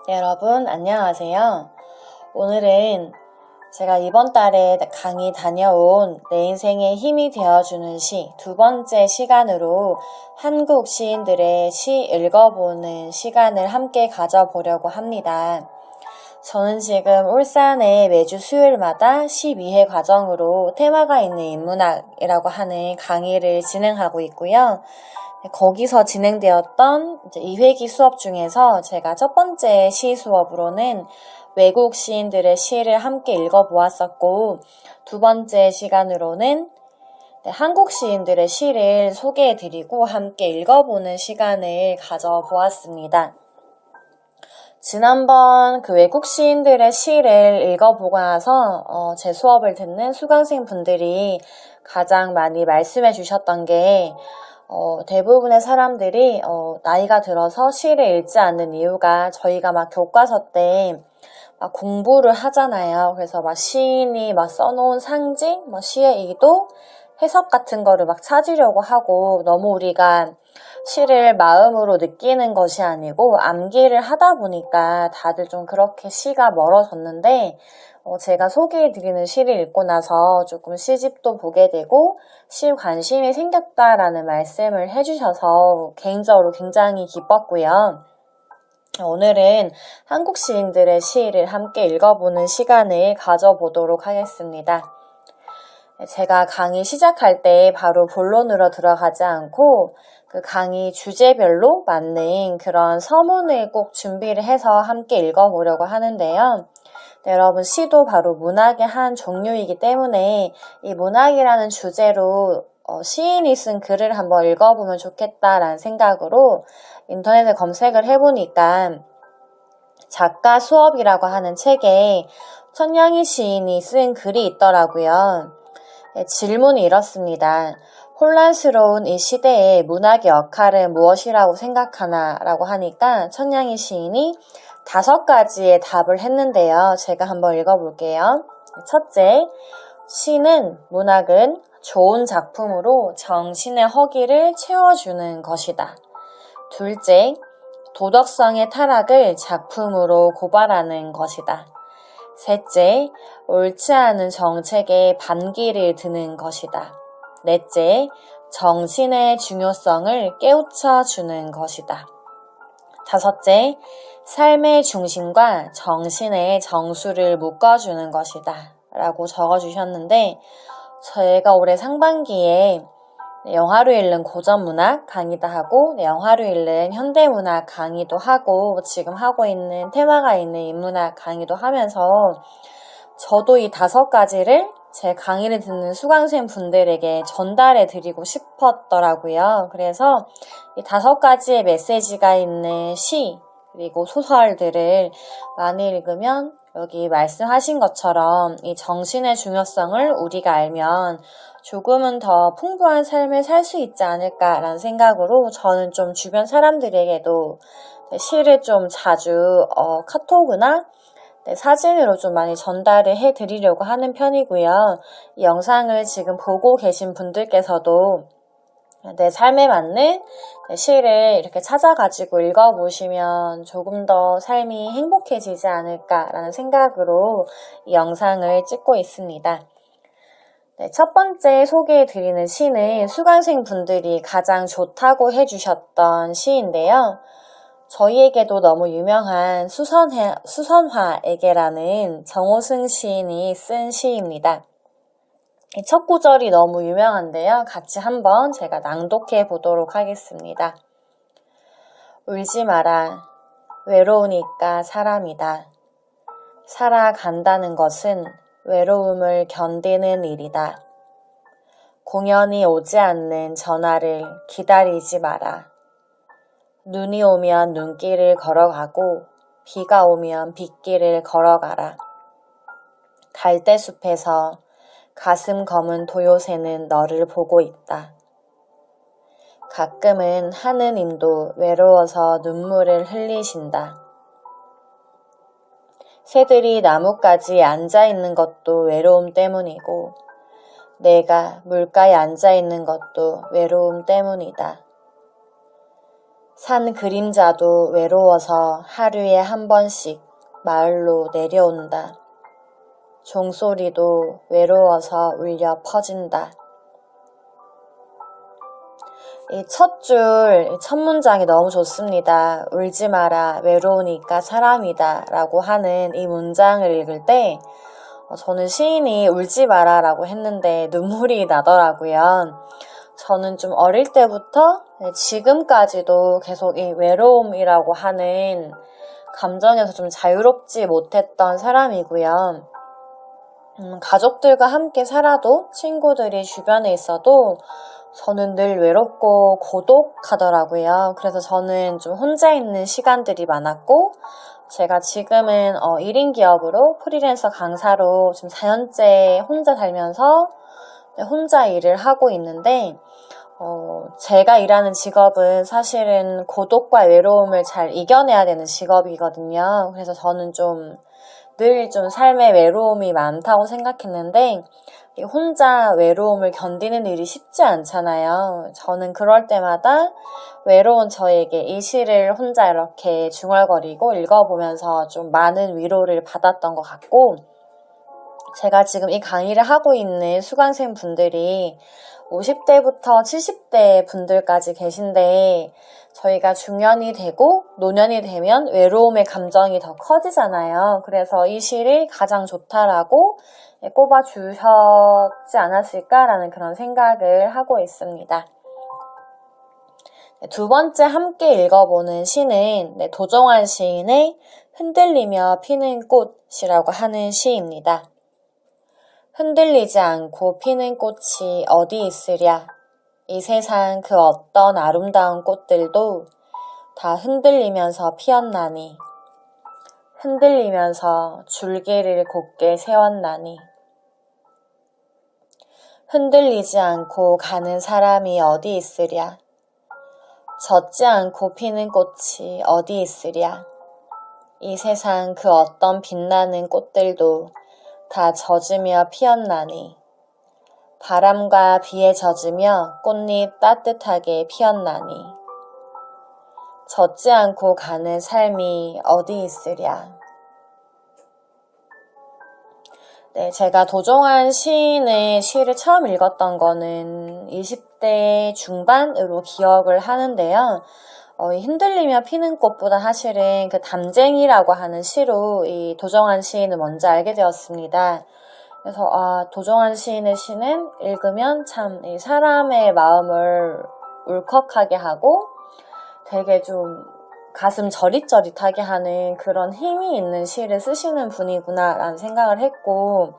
네, 여러분 안녕하세요. 오늘은 제가 이번 달에 강의 다녀온 내 인생에 힘이 되어주는 시 두 번째 시간으로 한국 시인들의 시 읽어보는 시간을 함께 가져보려고 합니다. 저는 지금 울산에 매주 수요일마다 12회 과정으로 테마가 있는 인문학이라고 하는 강의를 진행하고 있고요. 거기서 진행되었던 2회기 수업 중에서 제가 첫 번째 시 수업으로는 외국 시인들의 시를 함께 읽어보았었고, 두 번째 시간으로는 한국 시인들의 시를 소개해드리고 함께 읽어보는 시간을 가져보았습니다. 지난번 그 외국 시인들의 시를 읽어보고 나서 제 수업을 듣는 수강생 분들이 가장 많이 말씀해 주셨던 게 대부분의 사람들이 나이가 들어서 시를 읽지 않는 이유가 저희가 막 교과서 때 막 공부를 하잖아요. 그래서 막 시인이 막 써놓은 상징, 뭐 시의 의도, 해석 같은 거를 막 찾으려고 하고 너무 우리가 시를 마음으로 느끼는 것이 아니고 암기를 하다 보니까 다들 좀 그렇게 시가 멀어졌는데 제가 소개해드리는 시를 읽고 나서 조금 시집도 보게 되고 시 관심이 생겼다라는 말씀을 해주셔서 개인적으로 굉장히 기뻤고요. 오늘은 한국 시인들의 시를 함께 읽어보는 시간을 가져보도록 하겠습니다. 제가 강의 시작할 때 바로 본론으로 들어가지 않고 그 강의 주제별로 맞는 그런 서문을 꼭 준비를 해서 함께 읽어보려고 하는데요. 네, 여러분 시도 바로 문학의 한 종류이기 때문에 이 문학이라는 주제로 시인이 쓴 글을 한번 읽어보면 좋겠다라는 생각으로 인터넷에 검색을 해보니까 작가 수업이라고 하는 책에 천냥이 시인이 쓴 글이 있더라고요. 네, 질문이 이렇습니다. 혼란스러운 이 시대의 문학의 역할은 무엇이라고 생각하나? 라고 하니까 천냥이 시인이 5가지의 답을 했는데요. 제가 한번 읽어볼게요. 첫째, 시는 문학은 좋은 작품으로 정신의 허기를 채워주는 것이다. 둘째, 도덕성의 타락을 작품으로 고발하는 것이다. 셋째, 옳지 않은 정책에 반기를 드는 것이다. 넷째, 정신의 중요성을 깨우쳐 주는 것이다. 다섯째, 삶의 중심과 정신의 정수를 묶어주는 것이다. 라고 적어주셨는데 제가 올해 상반기에 영화로 읽는 고전문학 강의도 하고 영화로 읽는 현대문학 강의도 하고 지금 하고 있는 테마가 있는 인문학 강의도 하면서 저도 이 5가지를 제 강의를 듣는 수강생 분들에게 전달해 드리고 싶었더라고요. 그래서 이 5가지의 메시지가 있는 시 그리고 소설들을 많이 읽으면 여기 말씀하신 것처럼 이 정신의 중요성을 우리가 알면 조금은 더 풍부한 삶을 살 수 있지 않을까라는 생각으로 저는 좀 주변 사람들에게도 시를 좀 자주 카톡이나 사진으로 좀 많이 전달을 해드리려고 하는 편이고요. 이 영상을 지금 보고 계신 분들께서도 내 삶에 맞는 시를 이렇게 찾아가지고 읽어보시면 조금 더 삶이 행복해지지 않을까라는 생각으로 이 영상을 찍고 있습니다. 네, 첫 번째 소개해드리는 시는 수강생 분들이 가장 좋다고 해주셨던 시인데요. 저희에게도 너무 유명한 수선화에게라는 정호승 시인이 쓴 시입니다. 첫 구절이 너무 유명한데요. 같이 한번 제가 낭독해 보도록 하겠습니다. 울지 마라. 외로우니까 사람이다. 살아간다는 것은 외로움을 견디는 일이다. 공연이 오지 않는 전화를 기다리지 마라. 눈이 오면 눈길을 걸어가고 비가 오면 빗길을 걸어가라. 갈대숲에서 가슴 검은 도요새는 너를 보고 있다. 가끔은 하느님도 외로워서 눈물을 흘리신다. 새들이 나뭇가지에 앉아있는 것도 외로움 때문이고 내가 물가에 앉아있는 것도 외로움 때문이다. 산 그림자도 외로워서 하루에 한 번씩 마을로 내려온다. 종소리도 외로워서 울려 퍼진다. 이 첫 줄, 첫 문장이 너무 좋습니다. 울지 마라, 외로우니까 사람이다 라고 하는 이 문장을 읽을 때 저는 시인이 울지 마라 라고 했는데 눈물이 나더라고요. 저는 좀 어릴 때부터 지금까지도 계속 이 외로움이라고 하는 감정에서 좀 자유롭지 못했던 사람이고요. 가족들과 함께 살아도 친구들이 주변에 있어도 저는 늘 외롭고 고독하더라고요. 그래서 저는 좀 혼자 있는 시간들이 많았고 제가 지금은 1인 기업으로 프리랜서 강사로 지금 4년째 혼자 살면서 혼자 일을 하고 있는데 제가 일하는 직업은 사실은 고독과 외로움을 잘 이겨내야 되는 직업이거든요. 그래서 저는 늘 삶에 외로움이 많다고 생각했는데 혼자 외로움을 견디는 일이 쉽지 않잖아요. 저는 그럴 때마다 외로운 저에게 이 시를 혼자 이렇게 중얼거리고 읽어보면서 좀 많은 위로를 받았던 것 같고 제가 지금 이 강의를 하고 있는 수강생 분들이 50대부터 70대 분들까지 계신데 저희가 중년이 되고 노년이 되면 외로움의 감정이 더 커지잖아요. 그래서 이 시를 가장 좋다라고 꼽아주셨지 않았을까라는 그런 생각을 하고 있습니다. 두 번째 함께 읽어보는 시는 도정환 시인의 흔들리며 피는 꽃이라고 하는 시입니다. 흔들리지 않고 피는 꽃이 어디 있으랴. 이 세상 그 어떤 아름다운 꽃들도 다 흔들리면서 피었나니. 흔들리면서 줄기를 곧게 세웠나니. 흔들리지 않고 가는 사람이 어디 있으랴. 젖지 않고 피는 꽃이 어디 있으랴. 이 세상 그 어떤 빛나는 꽃들도 다 젖으며 피었나니. 바람과 비에 젖으며 꽃잎 따뜻하게 피었나니. 젖지 않고 가는 삶이 어디 있으랴. 네, 제가 도정환 시인의 시를 처음 읽었던 거는 20대 중반으로 기억을 하는데요. 이 흔들리며 피는 꽃보다 사실은 그 담쟁이라고 하는 시로 이 도정환 시인을 먼저 알게 되었습니다. 그래서 도정환 시인의 시는 읽으면 참 이 사람의 마음을 울컥하게 하고 되게 좀 가슴 저릿저릿하게 하는 그런 힘이 있는 시를 쓰시는 분이구나 라는 생각을 했고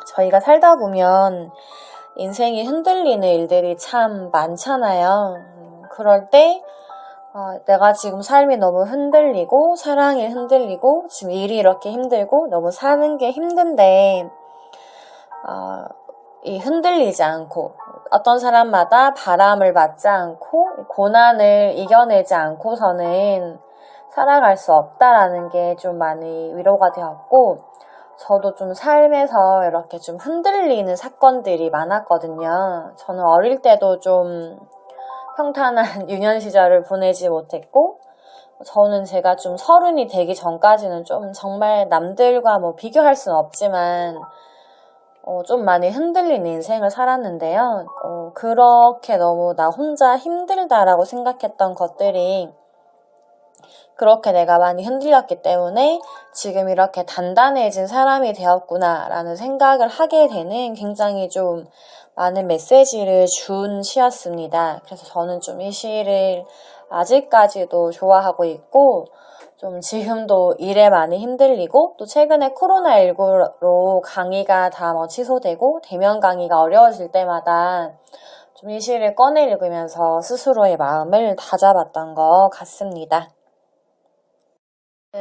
저희가 살다 보면 인생이 흔들리는 일들이 참 많잖아요. 그럴 때 내가 지금 삶이 너무 흔들리고 사랑이 흔들리고 지금 일이 이렇게 힘들고 너무 사는 게 힘든데 이 흔들리지 않고 어떤 사람마다 바람을 맞지 않고 고난을 이겨내지 않고서는 살아갈 수 없다라는 게 좀 많이 위로가 되었고 저도 좀 삶에서 이렇게 좀 흔들리는 사건들이 많았거든요. 저는 어릴 때도 좀 평탄한 유년 시절을 보내지 못했고 저는 제가 좀 30이 되기 전까지는 좀 정말 남들과 비교할 수는 없지만 좀 많이 흔들린 인생을 살았는데요. 그렇게 너무 나 혼자 힘들다라고 생각했던 것들이 그렇게 내가 많이 흔들렸기 때문에 지금 이렇게 단단해진 사람이 되었구나 라는 생각을 하게 되는 굉장히 좀 많은 메시지를 준 시였습니다. 그래서 저는 좀 이 시를 아직까지도 좋아하고 있고 좀 지금도 일에 많이 힘들리고 또 최근에 코로나19로 강의가 다 취소되고 대면 강의가 어려워질 때마다 좀 이 시를 꺼내 읽으면서 스스로의 마음을 다잡았던 것 같습니다.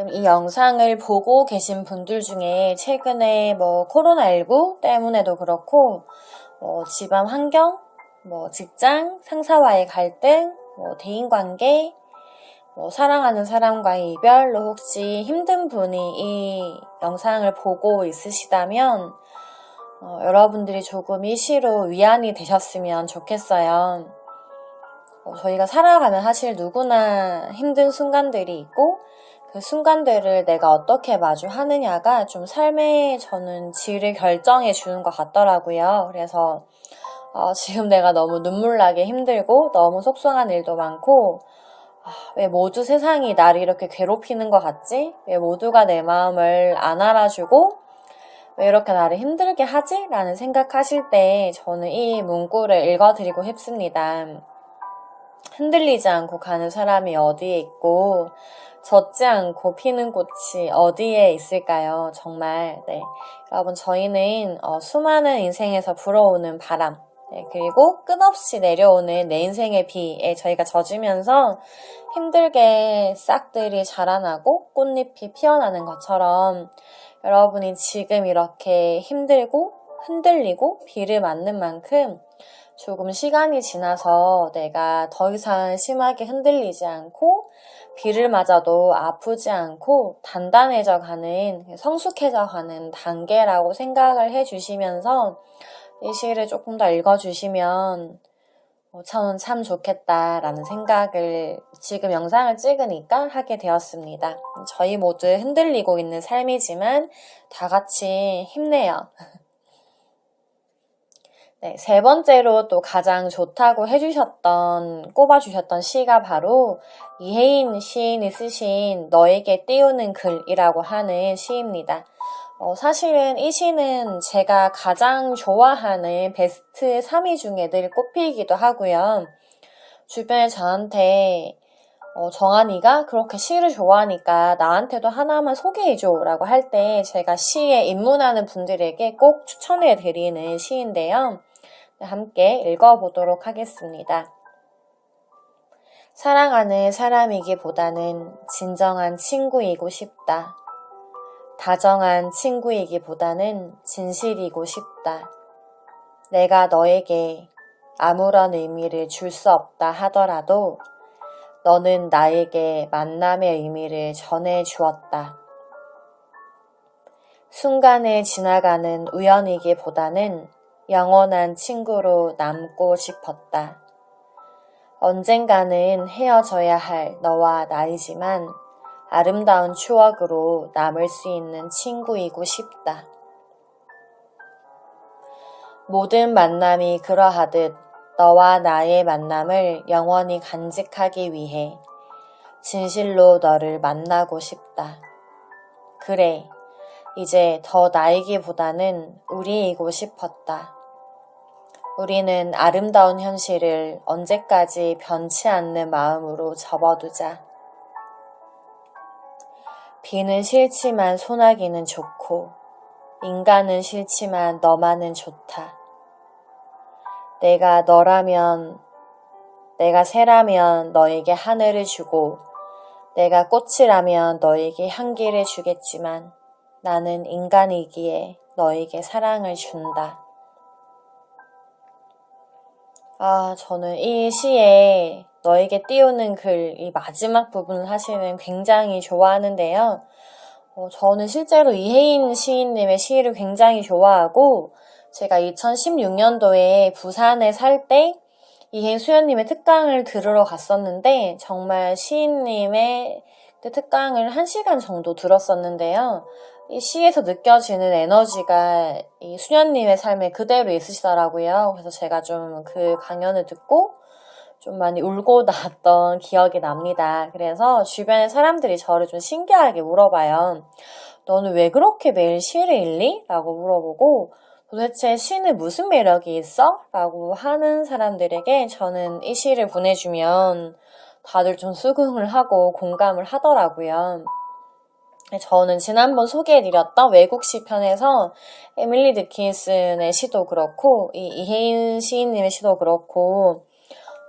이 영상을 보고 계신 분들 중에 최근에 코로나19 때문에도 그렇고 집안 환경, 직장, 상사와의 갈등, 대인관계, 사랑하는 사람과의 이별로 혹시 힘든 분이 이 영상을 보고 있으시다면 여러분들이 조금 이 시로 위안이 되셨으면 좋겠어요. 저희가 살아가면 사실 누구나 힘든 순간들이 있고 그 순간들을 내가 어떻게 마주하느냐가 좀 삶의 저는 질을 결정해 주는 것 같더라고요. 그래서 지금 내가 너무 눈물나게 힘들고 너무 속상한 일도 많고 왜 모두 세상이 나를 이렇게 괴롭히는 것 같지? 왜 모두가 내 마음을 안 알아주고 왜 이렇게 나를 힘들게 하지? 라는 생각하실 때 저는 이 문구를 읽어드리고 싶습니다. 흔들리지 않고 가는 사람이 어디에 있고 젖지 않고 피는 꽃이 어디에 있을까요? 정말 네. 여러분 저희는 수많은 인생에서 불어오는 바람 그리고 끝없이 내려오는 내 인생의 비에 저희가 젖으면서 힘들게 싹들이 자라나고 꽃잎이 피어나는 것처럼 여러분이 지금 이렇게 힘들고 흔들리고 비를 맞는 만큼 조금 시간이 지나서 내가 더 이상 심하게 흔들리지 않고 비를 맞아도 아프지 않고 단단해져 가는, 성숙해져 가는 단계라고 생각을 해주시면서 이 시를 조금 더 읽어주시면 저는 참 좋겠다라는 생각을 지금 영상을 찍으니까 하게 되었습니다. 저희 모두 흔들리고 있는 삶이지만 다 같이 힘내요. 네, 세 번째로 또 가장 좋다고 꼽아주셨던 시가 바로 이혜인 시인이 쓰신 너에게 띄우는 글이라고 하는 시입니다. 사실은 이 시는 제가 가장 좋아하는 베스트 3위 중에 늘 꼽히기도 하고요. 주변에 저한테 정한이가 그렇게 시를 좋아하니까 나한테도 하나만 소개해줘 라고 할 때 제가 시에 입문하는 분들에게 꼭 추천해드리는 시인데요. 함께 읽어보도록 하겠습니다. 사랑하는 사람이기보다는 진정한 친구이고 싶다. 다정한 친구이기보다는 진실이고 싶다. 내가 너에게 아무런 의미를 줄 수 없다 하더라도 너는 나에게 만남의 의미를 전해 주었다. 순간에 지나가는 우연이기보다는 영원한 친구로 남고 싶었다. 언젠가는 헤어져야 할 너와 나이지만 아름다운 추억으로 남을 수 있는 친구이고 싶다. 모든 만남이 그러하듯 너와 나의 만남을 영원히 간직하기 위해 진실로 너를 만나고 싶다. 그래, 이제 더 나이기보다는 우리이고 싶었다. 우리는 아름다운 현실을 언제까지 변치 않는 마음으로 접어두자. 비는 싫지만 소나기는 좋고 인간은 싫지만 너만은 좋다. 내가 새라면 너에게 하늘을 주고 내가 꽃이라면 너에게 향기를 주겠지만 나는 인간이기에 너에게 사랑을 준다. 저는 이 시에 너에게 띄우는 글, 이 마지막 부분을 사실은 굉장히 좋아하는데요. 저는 실제로 이혜인 시인님의 시를 굉장히 좋아하고 제가 2016년도에 부산에 살 때 이혜인 수연님의 특강을 들으러 갔었는데 정말 시인님의 특강을 1시간 정도 들었었는데요. 이 시에서 느껴지는 에너지가 이 수연님의 삶에 그대로 있으시더라고요. 그래서 제가 좀 그 강연을 듣고 좀 많이 울고 나왔던 기억이 납니다. 그래서 주변의 사람들이 저를 좀 신기하게 물어봐요. 너는 왜 그렇게 매일 시를 읽니? 라고 물어보고 도대체 시는 무슨 매력이 있어? 라고 하는 사람들에게 저는 이 시를 보내주면 다들 좀 수긍을 하고 공감을 하더라고요. 저는 지난번 소개해드렸던 외국시 편에서 에밀리 드킨슨의 시도 그렇고 이혜인 시인님의 시도 그렇고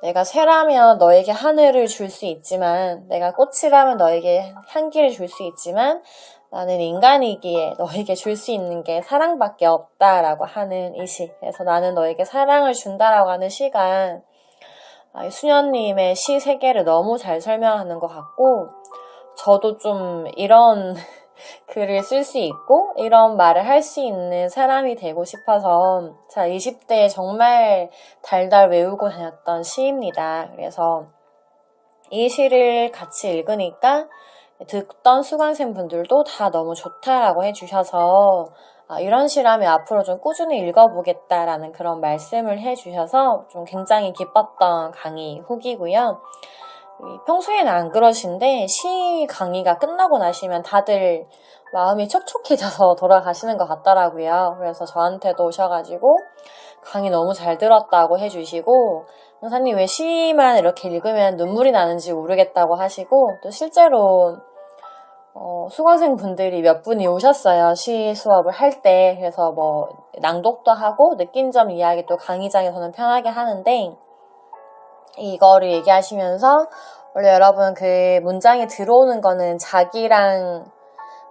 내가 새라면 너에게 하늘을 줄 수 있지만 내가 꽃이라면 너에게 향기를 줄 수 있지만 나는 인간이기에 너에게 줄 수 있는 게 사랑밖에 없다라고 하는 이 시. 그래서 나는 너에게 사랑을 준다라고 하는 시가 수녀님의 시 세계를 너무 잘 설명하는 것 같고 저도 좀 이런 글을 쓸 수 있고 이런 말을 할 수 있는 사람이 되고 싶어서 제가 20대에 정말 달달 외우고 다녔던 시입니다. 그래서 이 시를 같이 읽으니까 듣던 수강생 분들도 다 너무 좋다라고 해주셔서 이런 시라면 앞으로 좀 꾸준히 읽어보겠다라는 그런 말씀을 해주셔서 좀 굉장히 기뻤던 강의 후기고요. 평소에는 안 그러신데 시 강의가 끝나고 나시면 다들 마음이 촉촉해져서 돌아가시는 것 같더라고요. 그래서 저한테도 오셔가지고 강의 너무 잘 들었다고 해주시고 선생님 왜 시만 이렇게 읽으면 눈물이 나는지 모르겠다고 하시고 또 실제로 수강생 분들이 몇 분이 오셨어요. 시 수업을 할 때. 그래서 뭐 낭독도 하고 느낀 점 이야기 또 강의장에서는 편하게 하는데 이거를 얘기하시면서 원래 여러분 그 문장이 들어오는 거는 자기랑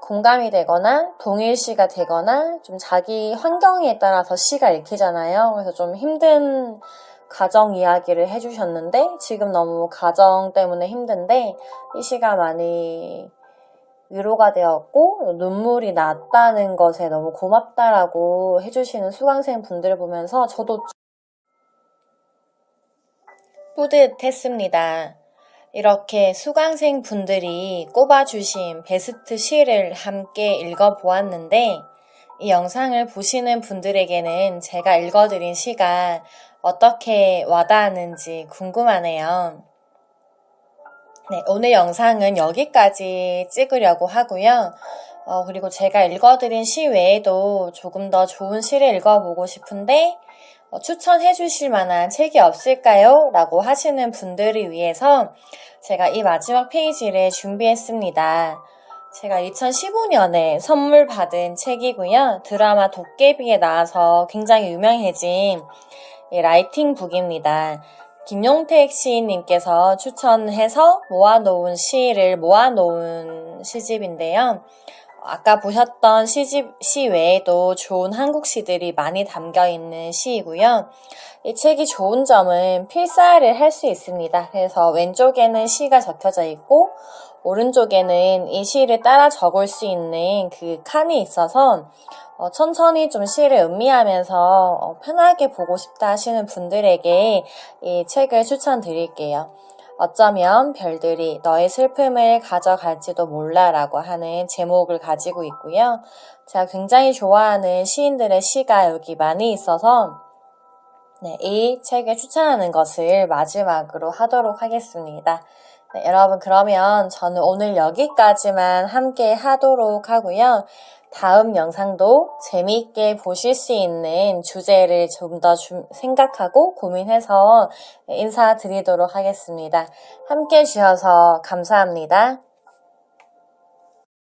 공감이 되거나 동일시가 되거나 좀 자기 환경에 따라서 시가 읽히잖아요. 그래서 좀 힘든 가정 이야기를 해주셨는데 지금 너무 가정 때문에 힘든데 이 시가 많이 위로가 되었고 눈물이 났다는 것에 너무 고맙다라고 해주시는 수강생 분들을 보면서 저도 뿌듯했습니다. 이렇게 수강생 분들이 꼽아주신 베스트 시를 함께 읽어보았는데 이 영상을 보시는 분들에게는 제가 읽어드린 시가 어떻게 와닿았는지 궁금하네요. 네, 오늘 영상은 여기까지 찍으려고 하고요. 그리고 제가 읽어드린 시 외에도 조금 더 좋은 시를 읽어보고 싶은데 추천해 주실 만한 책이 없을까요? 라고 하시는 분들을 위해서 제가 이 마지막 페이지를 준비했습니다. 제가 2015년에 선물 받은 책이고요. 드라마 도깨비에 나와서 굉장히 유명해진 라이팅 북입니다. 김용택 시인님께서 추천해서 모아놓은 시를 모아놓은 시집인데요. 아까 보셨던 시 외에도 좋은 한국 시들이 많이 담겨있는 시이고요. 이 책이 좋은 점은 필사를 할 수 있습니다. 그래서 왼쪽에는 시가 적혀져 있고 오른쪽에는 이 시를 따라 적을 수 있는 그 칸이 있어서 천천히 좀 시를 음미하면서 편하게 보고 싶다 하시는 분들에게 이 책을 추천드릴게요. 어쩌면 별들이 너의 슬픔을 가져갈지도 몰라라고 하는 제목을 가지고 있고요. 제가 굉장히 좋아하는 시인들의 시가 여기 많이 있어서 이 책을 추천하는 것을 마지막으로 하도록 하겠습니다. 네, 여러분 그러면 저는 오늘 여기까지만 함께 하도록 하고요. 다음 영상도 재미있게 보실 수 있는 주제를 좀 더 생각하고 고민해서 인사드리도록 하겠습니다. 함께 해주셔서 감사합니다.